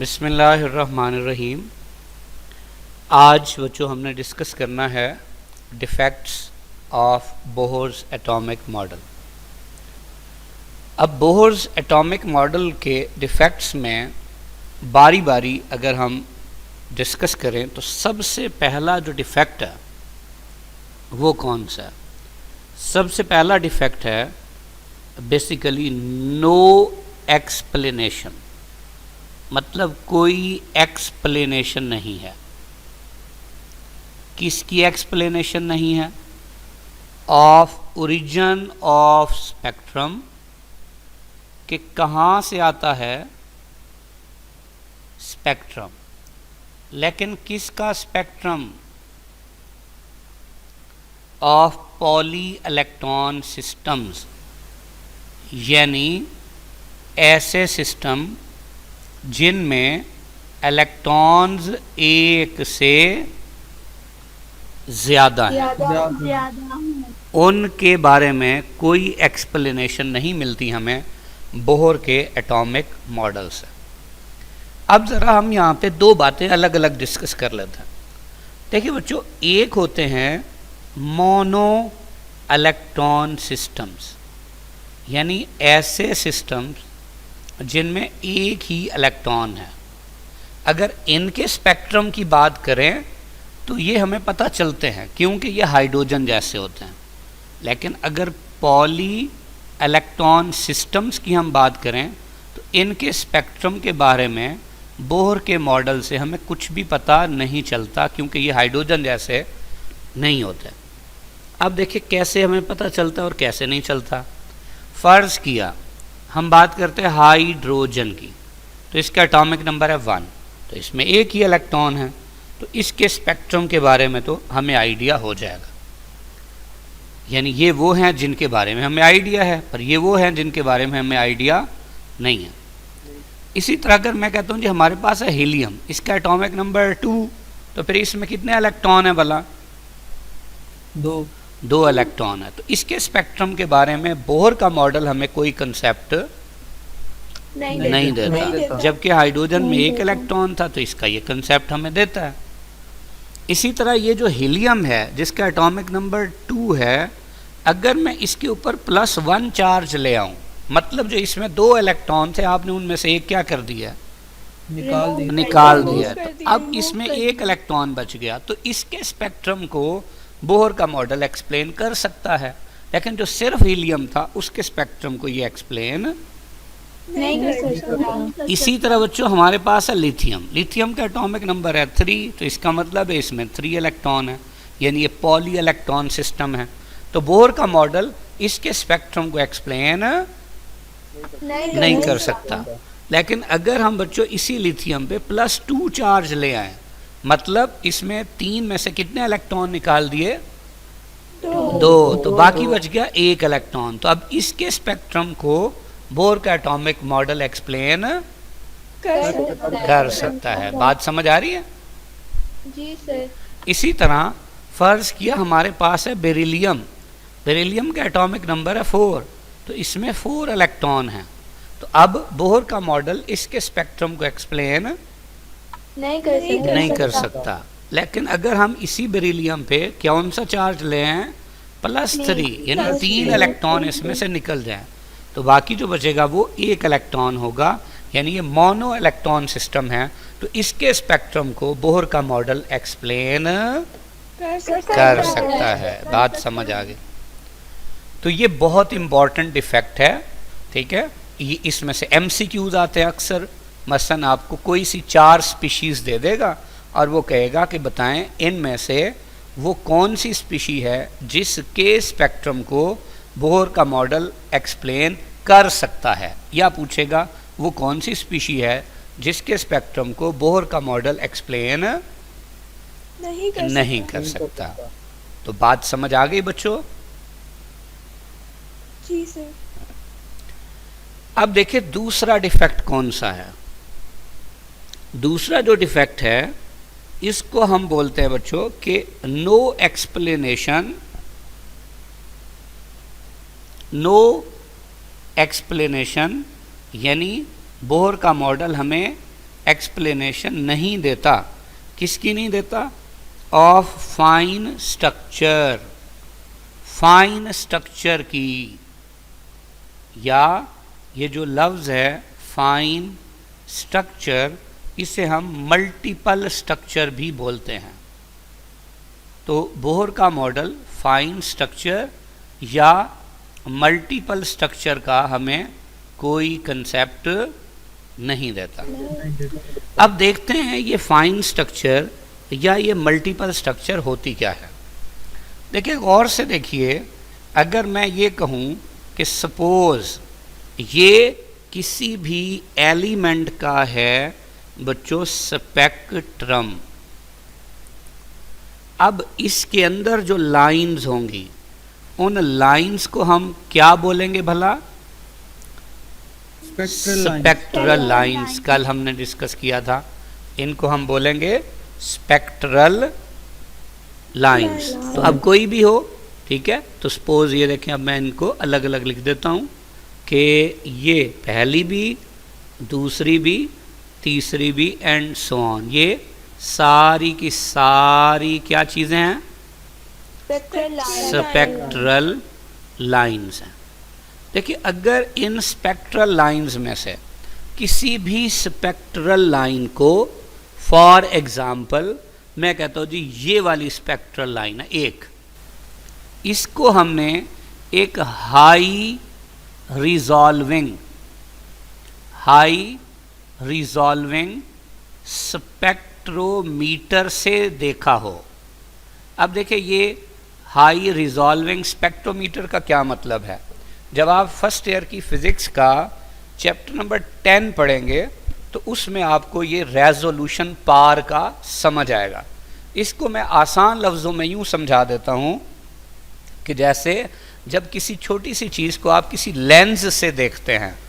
बिस्मिल्लाहिर्रहमानिर्रहीम। आज बच्चों हमने डिस्कस करना है defects of Bohr's atomic model. अब बोहर्स एटॉमिक मॉडल के डिफेक्ट्स में बारी बारी अगर हम डिस्कस करें तो सबसे पहला जो डिफेक्ट है वो कौन सा है? सबसे पहला डिफेक्ट है बेसिकली नो एक्सप्लेनेशन, मतलब कोई एक्सप्लेनेशन नहीं है। किसकी एक्सप्लेनेशन नहीं है? ऑफ ओरिजिन ऑफ स्पेक्ट्रम, कि कहाँ से आता है स्पेक्ट्रम, लेकिन किसका spectrum? Of poly electron systems, यानी ऐसे सिस्टम जिनमें इलेक्ट्रॉन्स एक से ज़्यादा हैं, उनके बारे में कोई एक्सप्लेनेशन नहीं मिलती हमें बोहर के एटॉमिक मॉडल से। अब ज़रा हम यहाँ पे दो बातें अलग अलग डिस्कस कर लेते हैं। देखिए बच्चों, एक होते हैं मोनो इलेक्ट्रॉन सिस्टम्स, यानी ऐसे सिस्टम्स जिनमें एक ही इलेक्ट्रॉन है। अगर इनके स्पेक्ट्रम की बात करें तो ये हमें पता चलते हैं क्योंकि ये हाइड्रोजन जैसे होते हैं। लेकिन अगर पॉली इलेक्ट्रॉन सिस्टम्स की हम बात करें तो इनके स्पेक्ट्रम के बारे में बोहर के मॉडल से हमें कुछ भी पता नहीं चलता, क्योंकि ये हाइड्रोजन जैसे नहीं होते। अब देखिए कैसे हमें पता चलता है और कैसे नहीं चलता। फ़र्ज़ किया हम बात करते हैं हाइड्रोजन की, तो इसका एटॉमिक नंबर है 1, तो इसमें एक ही इलेक्ट्रॉन है, तो इसके स्पेक्ट्रम के बारे में तो हमें आइडिया हो जाएगा। यानी ये वो हैं जिनके बारे में हमें आइडिया है, पर ये वो हैं जिनके बारे में हमें आइडिया नहीं है। इसी तरह अगर मैं कहता हूँ जी हमारे पास है हीलियम, इसका एटॉमिक नंबर 2, तो फिर इसमें कितने इलेक्ट्रॉन है भला? 2 इलेक्ट्रॉन है। तो इसके स्पेक्ट्रम के बारे में बोहर का मॉडल हमें कोई कंसेप्ट नहीं देता, जबकि हाइड्रोजन में एक इलेक्ट्रॉन था तो इसका ये कंसेप्ट हमें देता है। इसी तरह ये जो हीलियम है जिसका एटॉमिक नंबर 2 है, अगर मैं इसके ऊपर +1 चार्ज ले आऊं, मतलब जो इसमें 2 इलेक्ट्रॉन थे आपने उनमें से एक क्या कर दिया? निकाल दिया। तो अब इसमें एक इलेक्ट्रॉन बच गया, तो इसके स्पेक्ट्रम को बोहर का मॉडल एक्सप्लेन कर सकता है, लेकिन जो सिर्फ हीलियम था उसके स्पेक्ट्रम को ये एक्सप्लेन नहीं कर सकता। इसी तरह बच्चों हमारे पास है लिथियम, लिथियम का एटॉमिक नंबर है 3, तो इसका मतलब है इसमें 3 इलेक्ट्रॉन है, यानी ये पॉली इलेक्ट्रॉन सिस्टम है। तो बोहर का मॉडल इसके स्पेक्ट्रम को एक्सप्लेन नहीं कर सकता। लेकिन अगर हम बच्चों इसी लिथियम पे +2 चार्ज ले आए, मतलब इसमें 3 में से कितने इलेक्ट्रॉन निकाल दिए? 2, तो बाकी बच गया 1 इलेक्ट्रॉन। तो अब इसके स्पेक्ट्रम को बोहर का एटॉमिक मॉडल एक्सप्लेन कर सकता है। बात समझ आ रही है? जी सर। इसी तरह फर्ज किया हमारे पास है बेरिलियम, बेरिलियम का एटॉमिक नंबर है 4, तो इसमें 4 इलेक्ट्रॉन हैं। तो अब बोहर का मॉडल इसके स्पेक्ट्रम को एक्सप्लेन नहीं कर सकता। लेकिन अगर हम इसी बेरिलियम पे कौन सा चार्ज ले आए? +3, यानी 3 इलेक्ट्रॉन इसमें से निकल जाए, तो बाकी जो बचेगा वो 1 इलेक्ट्रॉन होगा, यानी ये मोनो इलेक्ट्रॉन सिस्टम है। तो इसके स्पेक्ट्रम को बोहर का मॉडल एक्सप्लेन कर सकता है। बात समझ आ गई? तो ये बहुत इंपॉर्टेंट डिफेक्ट है, ठीक है। ये इसमें से MCQs आते हैं अक्सर, मसलन आपको कोई सी 4 स्पीशीज़ दे देगा और वो कहेगा कि बताएं इनमें से वो कौन सी स्पीशी है जिसके स्पेक्ट्रम को बोहर का मॉडल एक्सप्लेन कर सकता है, या पूछेगा वो कौन सी स्पीशी है जिसके स्पेक्ट्रम को बोहर का मॉडल एक्सप्लेन नहीं कर सकता। तो बात समझ आ गई बच्चों? जी सर। अब देखिए दूसरा डिफेक्ट कौन सा है। दूसरा जो डिफेक्ट है इसको हम बोलते हैं बच्चों कि नो एक्सप्लेनेशन, नो एक्सप्लेनेशन, यानी बोहर का मॉडल हमें एक्सप्लेनेशन नहीं देता। किसकी नहीं देता? Of fine structure, fine structure की। या ये जो लफ्ज़ है फाइन स्ट्रक्चर, इसे हम मल्टीपल स्ट्रक्चर भी बोलते हैं। तो बोहर का मॉडल फाइन स्ट्रक्चर या मल्टीपल स्ट्रक्चर का हमें कोई कंसेप्ट नहीं देता। अब देखते हैं ये फाइन स्ट्रक्चर या ये मल्टीपल स्ट्रक्चर होती क्या है। देखिए गौर से देखिए, अगर मैं ये कहूँ कि सपोज ये किसी भी एलिमेंट का है बच्चों स्पेक्ट्रम, अब इसके अंदर जो लाइंस होंगी उन लाइंस को हम क्या बोलेंगे भला? Spectral lines. कल हमने डिस्कस किया था, इनको हम बोलेंगे स्पेक्ट्रल लाइंस। तो अब कोई भी हो, ठीक है, तो सपोज ये देखें, अब मैं इनको अलग अलग लिख देता हूँ कि ये पहली भी, दूसरी भी, तीसरी भी एंड सो ऑन। ये सारी की सारी क्या चीज़ें हैं? स्पेक्ट्रल लाइंस हैं। देखिए अगर इन स्पेक्ट्रल लाइंस में से किसी भी स्पेक्ट्रल लाइन को, फॉर एग्जाम्पल मैं कहता हूँ जी ये वाली स्पेक्ट्रल लाइन है एक, इसको हमने एक हाई रिजॉल्विंग स्पेक्ट्रोमीटर से देखा हो। अब देखिए ये हाई रिजॉल्विंग स्पेक्ट्रोमीटर का क्या मतलब है। जब आप फर्स्ट ईयर की फिज़िक्स का चैप्टर नंबर 10 पढ़ेंगे तो उसमें आपको ये रेजोल्यूशन पावर का समझ आएगा। इसको मैं आसान लफ्ज़ों में यूँ समझा देता हूँ कि जैसे जब किसी छोटी सी चीज़ को आप किसी लेंस से देखते हैं,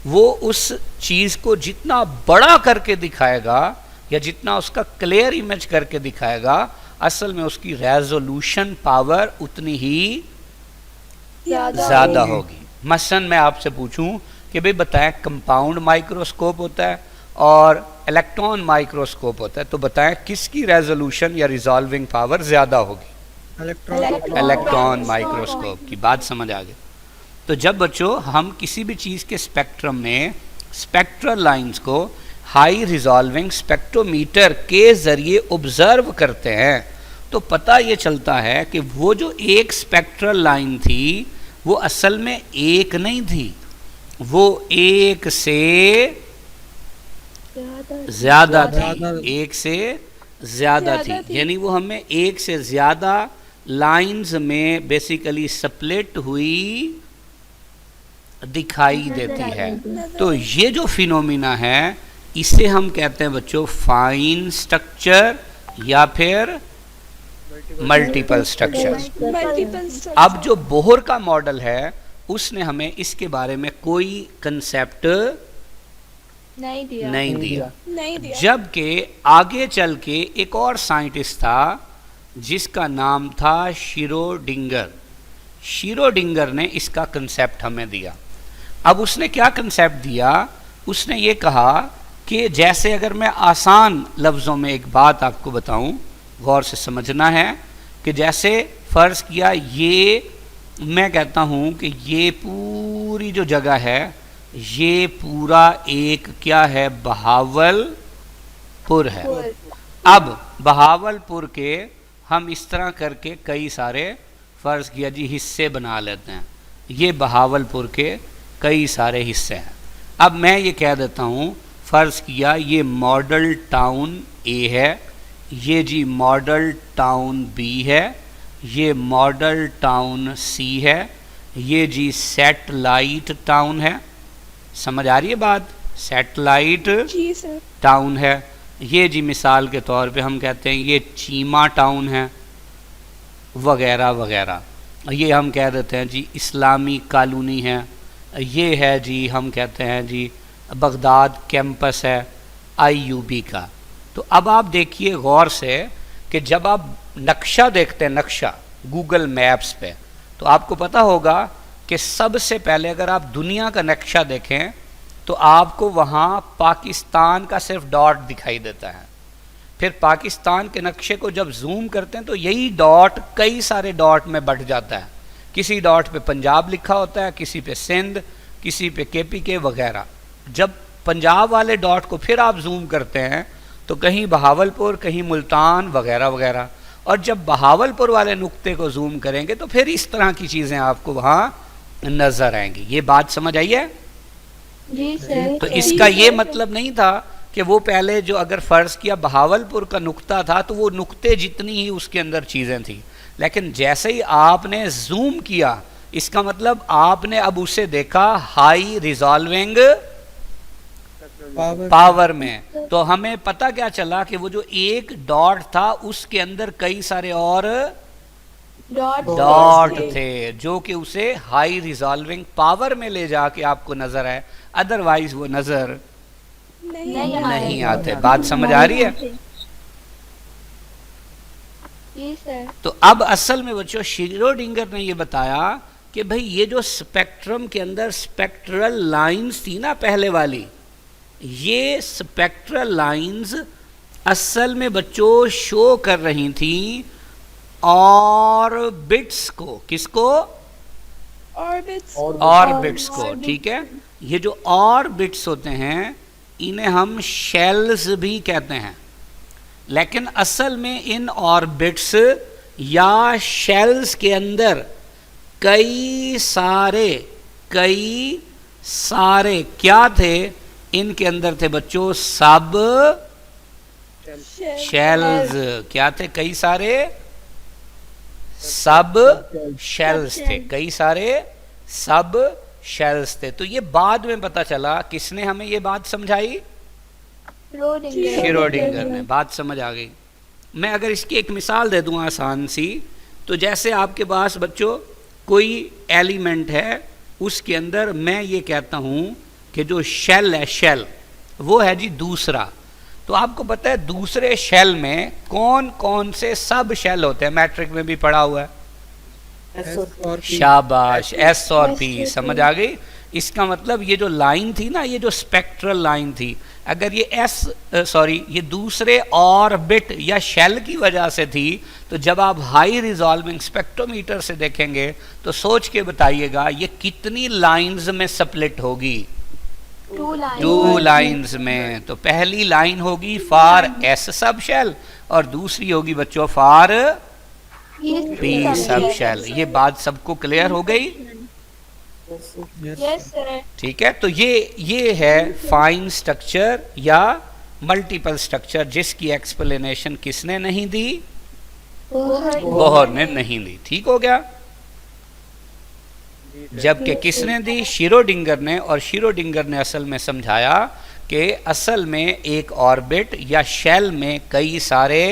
वो उस चीज़ को जितना बड़ा करके दिखाएगा या जितना उसका क्लियर इमेज करके दिखाएगा, असल में उसकी रेजोल्यूशन पावर उतनी ही ज़्यादा होगी। मसलन मैं आपसे पूछूं कि भाई बताएं, कंपाउंड माइक्रोस्कोप होता है और इलेक्ट्रॉन माइक्रोस्कोप होता है, तो बताएं किसकी रेजोल्यूशन या रिजॉल्विंग पावर ज़्यादा होगी? इलेक्ट्रॉन माइक्रोस्कोप की। बात समझ आ गई। तो जब बच्चों हम किसी भी चीज़ के स्पेक्ट्रम में स्पेक्ट्रल लाइंस को हाई रिजॉल्विंग स्पेक्ट्रोमीटर के ज़रिए ऑब्जर्व करते हैं तो पता ये चलता है कि वो जो एक स्पेक्ट्रल लाइन थी वो असल में एक नहीं थी, वो एक से ज़्यादा थी, एक से ज़्यादा थी। यानी वो हमें एक से ज़्यादा लाइंस में बेसिकली स्प्लिट हुई दिखाई देती है। तो ये जो फिनोमिना है इसे हम कहते हैं बच्चों फाइन स्ट्रक्चर या फिर मल्टीपल स्ट्रक्चर। अब जो बोहर का मॉडल है उसने हमें इसके बारे में कोई कंसेप्ट नहीं दिया। जबकि आगे चल के एक और साइंटिस्ट था जिसका नाम था शिरोडिंगर ने इसका कंसेप्ट हमें दिया। अब उसने क्या कंसेप्ट दिया? उसने ये कहा कि जैसे अगर मैं आसान लफ्ज़ों में एक बात आपको बताऊं, गौर से समझना है कि जैसे फ़र्ज़ किया ये मैं कहता हूं कि ये पूरी जो जगह है ये पूरा एक क्या है? बहावलपुर है। अब बहावलपुर के हम इस तरह करके कई सारे फ़र्ज़ किया जी हिस्से बना लेते हैं। ये बहावलपुर के कई सारे हिस्से हैं। अब मैं ये कह देता हूँ, फ़र्ज़ किया ये मॉडल टाउन ए है, ये जी मॉडल टाउन बी है, ये मॉडल टाउन सी है, ये जी सैटेलाइट टाउन है। समझ आ रही है बात? सैटेलाइट टाउन है। ये जी मिसाल के तौर पे हम कहते हैं ये चीमा टाउन है, वगैरह वगैरह। ये हम कह देते हैं जी इस्लामी कॉलोनी है, ये है जी हम कहते हैं जी बगदाद कैंपस है IUB का। तो अब आप देखिए गौर से कि जब आप नक्शा देखते हैं, नक्शा गूगल मैप्स पे, तो आपको पता होगा कि सबसे पहले अगर आप दुनिया का नक्शा देखें तो आपको वहाँ पाकिस्तान का सिर्फ डॉट दिखाई देता है। फिर पाकिस्तान के नक्शे को जब जूम करते हैं तो यही डॉट कई सारे डॉट में बट जाता है। किसी डॉट पे पंजाब लिखा होता है, किसी पे सिंध, किसी पे KPK वगैरह। जब पंजाब वाले डॉट को फिर आप जूम करते हैं तो कहीं बहावलपुर, कहीं मुल्तान वगैरह वगैरह। और जब बहावलपुर वाले नुक्ते को जूम करेंगे तो फिर इस तरह की चीज़ें आपको वहाँ नज़र आएंगी। ये बात समझ आई है? जी सर। तो इसका ये मतलब नहीं था कि वो पहले जो अगर फ़र्ज़ किया बहावलपुर का नुक्ता था तो वो नुक्ते जितनी ही उसके अंदर चीज़ें थी, लेकिन जैसे ही आपने जूम किया इसका मतलब आपने अब उसे देखा हाई रिजॉल्विंग पावर में। तो हमें पता क्या चला कि वो जो एक डॉट था उसके अंदर कई सारे और डॉट थे जो कि उसे हाई रिजॉल्विंग पावर में ले जाके आपको नजर आए, अदरवाइज वो नजर नहीं आते। बात समझ आ रही है? जी सर। तो अब असल में बच्चों श्रोडिंगर ने ये बताया कि भाई ये जो स्पेक्ट्रम के अंदर स्पेक्ट्रल लाइंस थी ना पहले वाली, ये स्पेक्ट्रल लाइंस असल में बच्चों शो कर रही थी ऑर्बिट्स को। किसको? ऑर्बिट्स को। ठीक है, ये जो ऑर्बिट्स होते हैं इन्हें हम शेल्स भी कहते हैं, लेकिन असल में इन ऑर्बिट्स या शेल्स के अंदर कई सारे क्या थे? इनके अंदर थे बच्चों सब शेल्स। क्या थे? कई सारे सब शेल्स थे, कई सारे सब शेल्स थे। तो ये बाद में पता चला, किसने हमें ये बात समझाई? श्रोडिंगर ने। बात समझ आ गई? मैं अगर इसकी एक मिसाल दे दूं आसान सी, तो जैसे आपके पास बच्चों कोई एलिमेंट है, उसके अंदर मैं ये कहता हूं कि जो शेल है, शेल वो है जी दूसरा। तो आपको पता है दूसरे शेल में कौन कौन से सब शेल होते हैं? मैट्रिक में भी पढ़ा हुआ है। शाबाश, S और P। समझ आ गई? इसका मतलब ये जो लाइन थी ना, ये जो स्पेक्ट्रल लाइन थी, अगर ये ये दूसरे ऑर्बिट या शेल की वजह से थी, तो जब आप हाई रिजॉल्विंग स्पेक्ट्रोमीटर से देखेंगे तो सोच के बताइएगा ये कितनी लाइंस में स्प्लिट होगी? 2 लाइंस में। तो पहली लाइन होगी फॉर S सब शेल और दूसरी होगी बच्चों फॉर P सब शेल। ये बात सबको क्लियर हो गई? Yes sir. ठीक है, तो ये है फाइन स्ट्रक्चर या मल्टीपल स्ट्रक्चर, जिसकी एक्सप्लेनेशन किसने नहीं दी? बोहर ने नहीं दी। ठीक हो गया? जबकि किसने दी? श्रोडिंगर ने। और श्रोडिंगर ने असल में समझाया कि असल में एक ऑर्बिट या शेल में कई सारे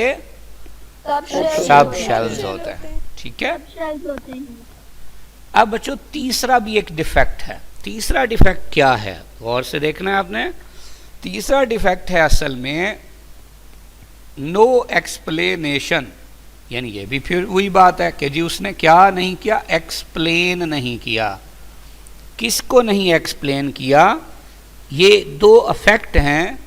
सब शेल्स होते हैं। ठीक है, अब बच्चों तीसरा भी एक डिफेक्ट है। तीसरा डिफेक्ट क्या है? गौर से देखना है आपने। तीसरा डिफेक्ट है असल में नो एक्सप्लेनेशन, यानी ये भी फिर वही बात है कि जी उसने क्या नहीं किया? एक्सप्लेन नहीं किया। किसको नहीं एक्सप्लेन किया? ये 2 अफेक्ट हैं।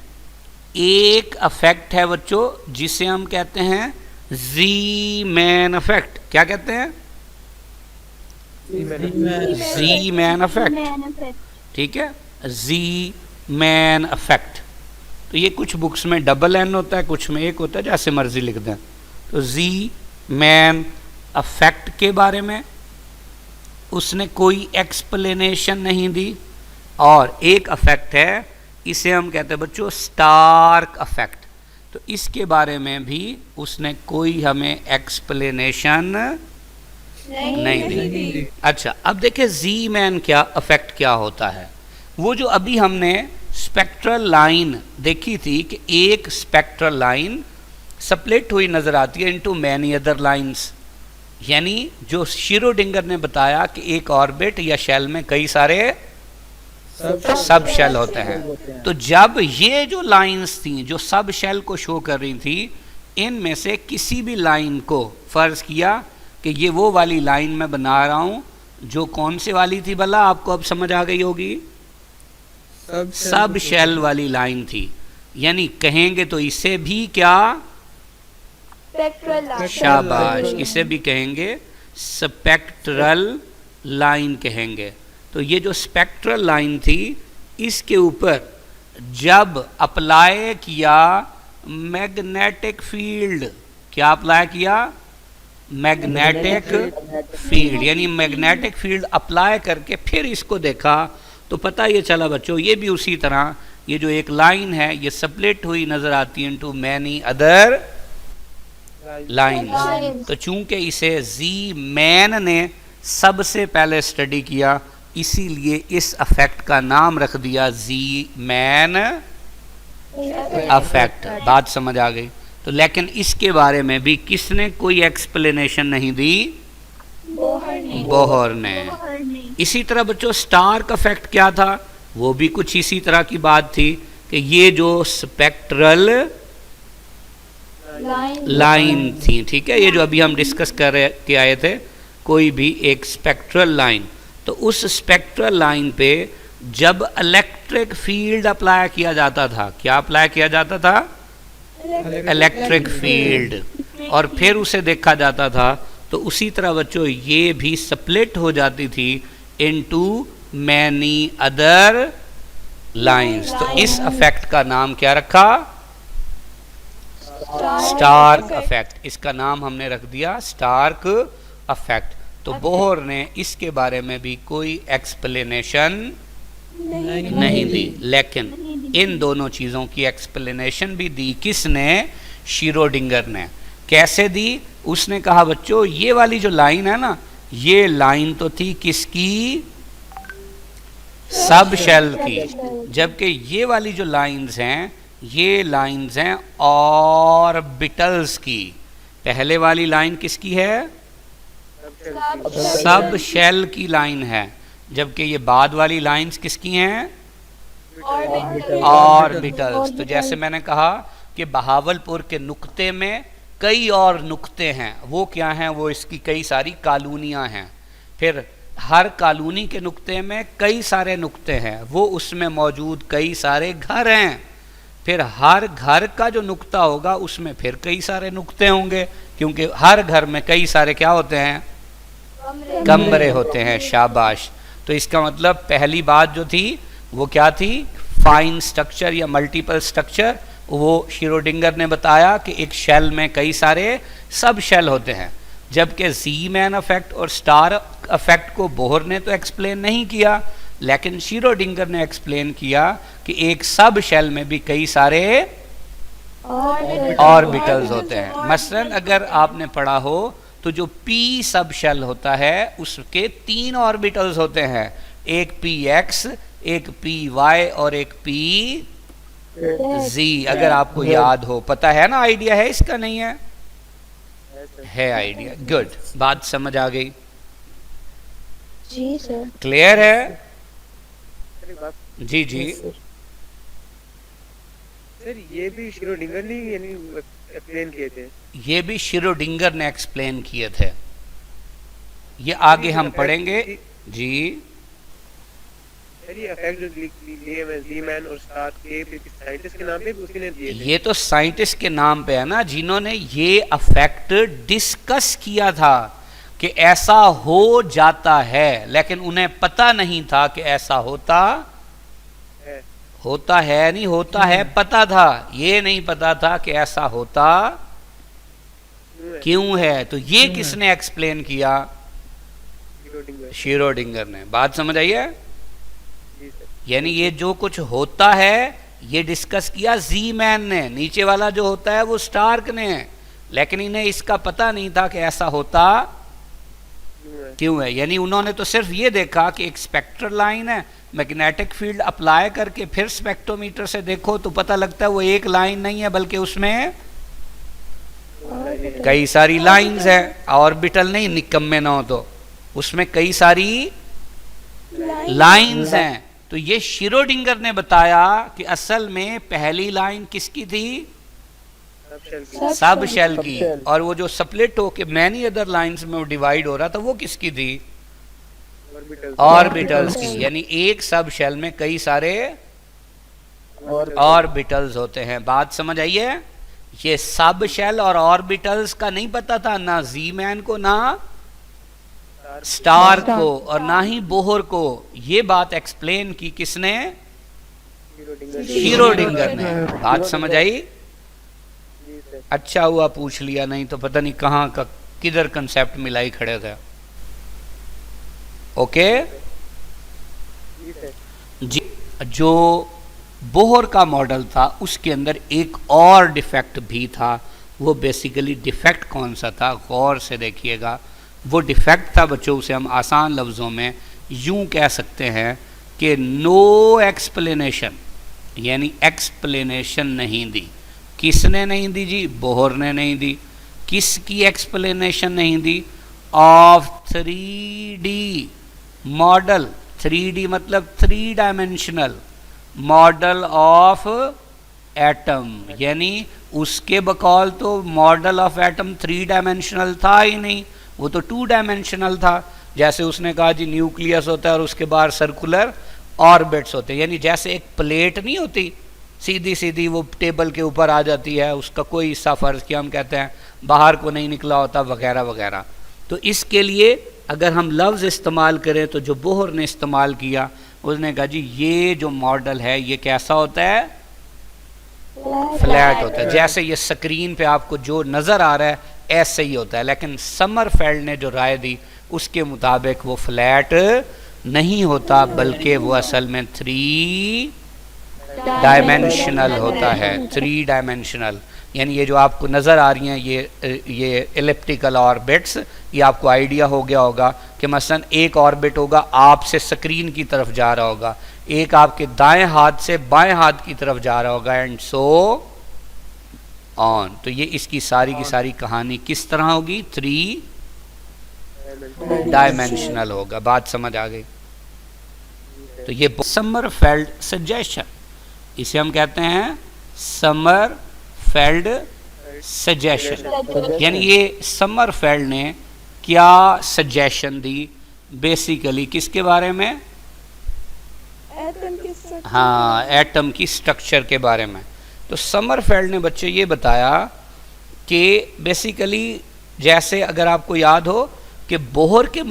एक अफेक्ट है बच्चों जिसे हम कहते हैं जी-मैन अफेक्ट। क्या कहते हैं? G-man affect. ठीक है, जी-मैन अफेक्ट। तो ये कुछ बुक्स में डबल एन होता है, कुछ में एक होता है, जैसे मर्जी लिख दें। तो जी-मैन अफेक्ट के बारे में उसने कोई एक्सप्लेनेशन नहीं दी। और एक अफेक्ट है, इसे हम कहते हैं बच्चों स्टार्क अफेक्ट। तो इसके बारे में भी उसने कोई हमें एक्सप्लेनेशन नहीं दी। अच्छा, अब देखिए जी-मैन क्या अफेक्ट क्या होता है। वो जो अभी हमने स्पेक्ट्रल लाइन देखी थी कि एक स्पेक्ट्रल लाइन स्प्लिट हुई नजर आती है इनटू मैनी अदर लाइंस, यानी जो श्रोडिंगर ने बताया कि एक ऑर्बिट या शेल में कई सारे सब शेल होते हैं। तो जब ये जो लाइंस थी जो सब शेल को शो कर रही थी, इनमें से किसी भी लाइन को फर्ज किया कि ये वो वाली लाइन मैं बना रहा हूं जो कौन से वाली थी भला? आपको अब समझ आ गई होगी। सब शेल वाली लाइन थी, यानी कहेंगे तो इसे भी क्या, स्पेक्ट्रल लाइन। शाबाश, इसे भी कहेंगे स्पेक्ट्रल लाइन कहेंगे। तो ये जो स्पेक्ट्रल लाइन थी, इसके ऊपर जब अप्लाई किया मैग्नेटिक फील्ड, क्या अप्लाई किया, मैग्नेटिक फील्ड, यानी मैग्नेटिक फील्ड अप्लाई करके फिर इसको देखा तो पता ये चला बच्चों, ये भी उसी तरह, ये जो एक लाइन है ये स्प्लिट हुई नजर आती है इनटू मैनी अदर लाइंस। तो चूंकि इसे जी मैन ने सबसे पहले स्टडी किया, इसीलिए इस अफेक्ट का नाम रख दिया जी मैन अफेक्ट। बात समझ आ गई? तो लेकिन इसके बारे में भी किसने कोई एक्सप्लेनेशन नहीं दी, बोहर ने। इसी तरह बच्चों स्टार्क अफेक्ट क्या था, वो भी कुछ इसी तरह की बात थी कि ये जो स्पेक्ट्रल लाइन थी, ठीक है, ये जो अभी हम डिस्कस के आए थे, कोई भी एक स्पेक्ट्रल लाइन, तो उस स्पेक्ट्रल लाइन पे जब इलेक्ट्रिक फील्ड अप्लाई किया जाता था, क्या अप्लाई किया जाता था, इलेक्ट्रिक फील्ड, और फिर उसे देखा जाता था, तो उसी तरह बच्चों ये भी स्प्लिट हो जाती थी इनटू मैनी अदर लाइंस। तो इस अफेक्ट का नाम क्या रखा, स्टार्क अफेक्ट। इसका नाम हमने रख दिया स्टार्क अफेक्ट। तो बोहर ने इसके बारे में भी कोई एक्सप्लेनेशन नहीं दी, लेकिन इन दोनों चीज़ों की एक्सप्लेनेशन भी दी किसने, श्रोडिंगर ने। कैसे दी? उसने कहा बच्चों ये वाली जो लाइन है ना, ये लाइन तो थी किसकी, सब शेल की, जबकि ये वाली जो लाइंस हैं, ये लाइंस हैं ऑर्बिटल्स की। पहले वाली लाइन किसकी है, सब शेल की लाइन है, जबकि ये बाद वाली लाइंस किसकी हैं, ऑर्बिटल्स। तो जैसे मैंने कहा कि बहावलपुर के नुक्ते में कई और नुक्ते हैं, वो क्या हैं, वो इसकी कई सारी कॉलोनियां हैं, फिर हर कॉलोनी के नुक्ते में कई सारे नुक्ते हैं, वो उसमें मौजूद कई सारे घर हैं, फिर हर घर का जो नुक्ता होगा उसमें फिर कई सारे नुक्ते होंगे, क्योंकि हर घर में कई सारे क्या होते हैं, कमरे होते हैं। शाबाश। तो इसका मतलब पहली बात जो थी वो क्या थी, फाइन स्ट्रक्चर या मल्टीपल स्ट्रक्चर। वो श्रोडिंगर ने बताया कि एक शेल में कई सारे सब शेल होते हैं, जबकि जी मैन अफेक्ट और स्टार अफेक्ट को बोहर ने तो एक्सप्लेन नहीं किया, लेकिन श्रोडिंगर ने एक्सप्लेन किया कि एक सब शेल में भी कई सारे ऑर्बिटल्स होते हैं। मसलन अगर आपने पढ़ा हो तो जो पी सब शेल होता है उसके 3 ऑर्बिटल्स होते हैं, एक पी एक्स, एक पी वाई और एक पी जी। अगर आपको याद हो, पता है ना, आइडिया है इसका, नहीं है? है आइडिया, गुड, बात समझ आ गई? जी सर। क्लियर है? जी जी सर ये भी श्रोडिंगर ने यानी एक्सप्लेन किए थे, ये भी श्रोडिंगर ने एक्सप्लेन किए थे, ये आगे हम पढ़ेंगे जी। सर ये अफेक्ट जो लिए मैं जी मैन और स्टार के साइंटिस्ट के नाम पे उसी ने दिए थे। ये तो साइंटिस्ट के नाम पे है ना, जिन्होंने ये अफेक्ट डिस्कस किया था कि ऐसा हो जाता है, लेकिन उन्हें पता नहीं था कि ऐसा होता है नहीं होता है, पता था, ये नहीं पता था कि ऐसा होता क्यों है। तो ये किसने एक्सप्लेन किया, श्रोडिंगर ने। बात समझ आई है? यानी ये जो कुछ होता है ये डिस्कस किया जी मैन ने, नीचे वाला जो होता है वो स्टार्क ने, लेकिन इन्हें इसका पता नहीं था कि ऐसा होता क्यों है। यानी उन्होंने तो सिर्फ ये देखा कि एक स्पेक्ट्रल लाइन है, मैग्नेटिक फील्ड अप्लाई करके फिर स्पेक्ट्रोमीटर से देखो तो पता लगता है वो एक लाइन नहीं है, बल्कि उसमें कई सारी लाइंस है। ऑर्बिटल नहीं, निकम्मे ना हो तो उसमें कई सारी लाइंस हैं। तो ये श्रोडिंगर ने बताया कि असल में पहली लाइन किसकी थी, सब शेल की, और वो जो स्प्लिट होके मैनी अदर लाइंस में वो डिवाइड हो रहा था वो किसकी थी, ऑर्बिटल्स की। यानी एक सब शेल में कई सारे ऑर्बिटल्स होते हैं। बात समझ आई है? ये सब शेल और ऑर्बिटल्स का नहीं पता था ना जी मैन को, ना स्टार को, और ना ही बोहर को। ये बात एक्सप्लेन की किसने? शीरोडिंगर ने। बात समझ आई? अच्छा हुआ पूछ लिया, नहीं तो पता नहीं कहां का किधर कंसेप्ट मिलाई खड़े थे। ओके जी। जो बोहर का मॉडल था उसके अंदर एक और डिफेक्ट भी था। वो बेसिकली डिफेक्ट कौन सा था, गौर से देखिएगा। वो डिफेक्ट था बच्चों, उसे हम आसान लफ्ज़ों में यूं कह सकते हैं कि नो एक्सप्लेनेशन, यानी एक्सप्लेनेशन नहीं दी। किसने नहीं दी जी? बोहर ने नहीं दी। किसकी एक्सप्लेनेशन नहीं दी? Of 3D model. 3D मतलब 3 डायमेंशनल मॉडल ऑफ एटम, यानी उसके बकौल तो मॉडल ऑफ एटम 3 डायमेंशनल था ही नहीं, वो तो 2 डायमेंशनल था। जैसे उसने कहा जी न्यूक्लियस होता है और उसके बाहर सर्कुलर ऑर्बिट्स होते हैं, यानी जैसे एक प्लेट नहीं होती सीधी सीधी वो टेबल के ऊपर आ जाती है, उसका कोई हिस्सा फर्ज किया हम कहते हैं बाहर को नहीं निकला होता, वगैरह वगैरह। तो इसके लिए अगर हम लफ्ज़ इस्तेमाल करें तो जो बोहर ने इस्तेमाल किया, उसने कहा जी ये जो मॉडल है ये कैसा होता है? फ्लैट होता है। जैसे ये स्क्रीन पे आपको जो नज़र आ रहा है ऐसे ही होता है। लेकिन समरफेल्ड ने जो राय दी उसके मुताबिक वो फ्लैट नहीं होता, बल्कि वो असल में 3 डायमेंशनल होता है। 3 डायमेंशनल, यानी ये जो आपको नज़र आ रही हैं ये एलिप्टिकल ऑर्बिट्स, ये आपको आइडिया हो गया होगा कि मसलन एक ऑर्बिट होगा आपसे स्क्रीन की तरफ जा रहा होगा, एक आपके दाएं हाथ से बाएं हाथ की तरफ जा रहा होगा, एंड सो ऑन। तो ये इसकी सारी की सारी कहानी किस तरह होगी? 3 डायमेंशनल होगा। बात समझ आ गई? तो ये समरफेल्ड सजेशन, इसे हम कहते हैं समरफेल्ड सजेशन। यानी ये समरफेल्ड ने क्या सजेशन दी बेसिकली किसके बारे में? हाँ, एटम की स्ट्रक्चर के बारे में। तो समरफेल्ड ने बच्चे ये बताया कि बेसिकली जैसे अगर आपको याद हो कि बोहर के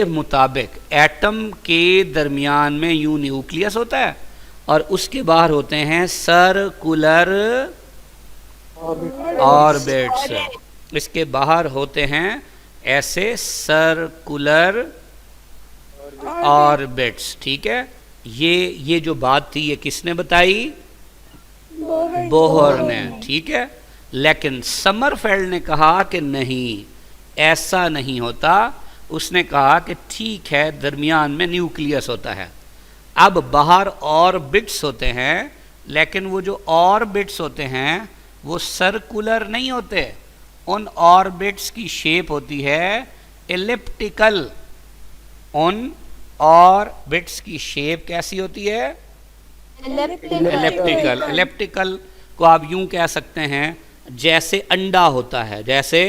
मुताबिक एटम के दरमियान में यूं न्यूक्लियस होता है और उसके बाहर होते हैं सर्कुलर ऑर्बिट्स। इसके बाहर होते हैं ऐसे सर्कुलर ऑर्बिट्स। ठीक है, ये जो बात थी ये किसने बताई? बोहर ने। ठीक है, लेकिन समरफेल्ड ने कहा कि नहीं, ऐसा नहीं होता। उसने कहा कि ठीक है, दरमियान में न्यूक्लियस होता है, अब बाहर ऑर्बिट्स होते हैं, लेकिन वो जो ऑर्बिट्स होते हैं वो सर्कुलर नहीं होते। उन ऑर्बिट्स की शेप होती है एलिप्टिकल। उन ऑर्बिट्स की शेप कैसी होती है? एलिप्टिकल। एलिप्टिकल को आप यूं कह सकते हैं जैसे अंडा होता है, जैसे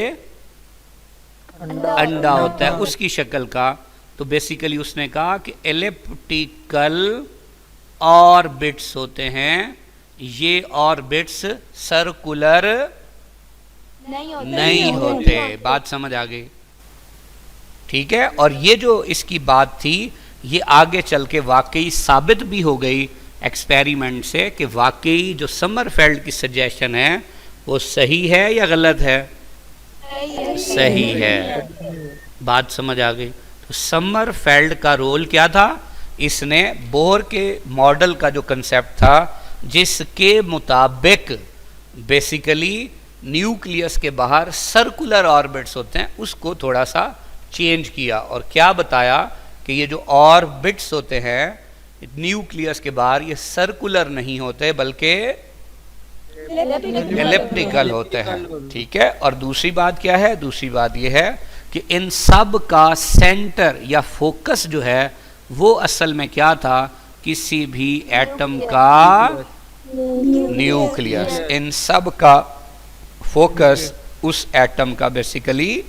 अंडा होता है उसकी शक्ल का। तो बेसिकली उसने कहा कि एलिप्टिकल ऑर्बिट्स होते हैं, ये ऑर्बिट्स सर्कुलर नहीं होते। बात समझ आ गई? ठीक है, और ये जो इसकी बात थी ये आगे चल के वाकई साबित भी हो गई एक्सपेरिमेंट से कि वाकई जो समरफेल्ड की सजेशन है वो सही है या गलत है? सही है। बात समझ आ गई? तो समरफेल्ड का रोल क्या था? इसने बोहर के मॉडल का जो कंसेप्ट था जिसके मुताबिक बेसिकली न्यूक्लियस के बाहर सर्कुलर ऑर्बिट्स होते हैं, उसको थोड़ा सा चेंज किया और क्या बताया कि ये जो ऑर्बिट्स होते हैं न्यूक्लियस के बाहर ये सर्कुलर नहीं होते बल्कि एलिप्टिकल होते हैं। ठीक है, और दूसरी बात क्या है? दूसरी बात ये है कि इन सब का सेंटर या फोकस जो है वो असल में क्या था? किसी भी एटम का न्यूक्लियस। इन सब का फोकस उस एटम का बेसिकली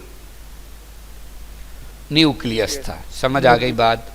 न्यूक्लियस था। समझ आ गई बात?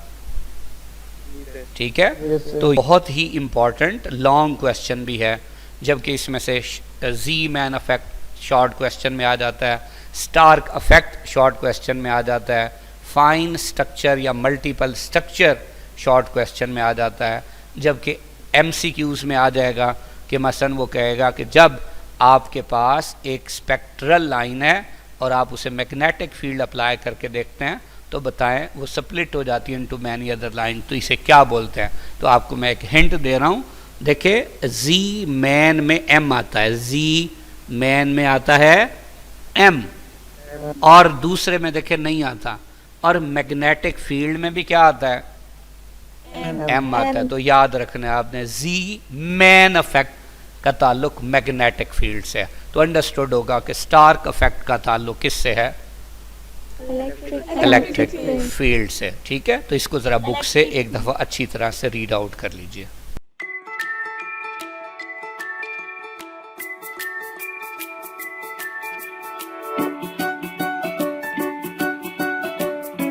से। ठीक है, तो बहुत ही इम्पॉर्टेंट लॉन्ग क्वेश्चन भी है, जबकि इसमें से जी मैन अफेक्ट शॉर्ट क्वेश्चन में आ जाता है, स्टार्क अफेक्ट शॉर्ट क्वेश्चन में आ जाता है, फाइन स्ट्रक्चर या मल्टीपल स्ट्रक्चर शॉर्ट क्वेश्चन में आ जाता है, जबकि एमसीक्यूज़ में आ जाएगा कि मसलन वो कहेगा कि जब आपके पास एक स्पेक्ट्रल लाइन है और आप उसे मैग्नेटिक फील्ड अप्लाई करके देखते हैं तो बताएं वो स्प्लिट हो जाती है इनटू मैनी अदर लाइन, तो इसे क्या बोलते हैं। तो आपको मैं एक हिंट दे रहा हूँ, देखिए जी मैन में एम आता है, जी मैन में आता है एम, और दूसरे में देखिए नहीं आता, और मैग्नेटिक फील्ड में भी क्या आता है, एम आता है। तो याद रखना है आपने, जी मैन अफेक्ट का ताल्लुक मैग्नेटिक फील्ड से है। तो अंडरस्टूड होगा कि स्टार्क अफेक्ट का ताल्लुक किससे है, इलेक्ट्रिक फील्ड से। ठीक है, तो इसको ज़रा बुक से एक दफ़ा अच्छी तरह से रीड आउट कर लीजिए।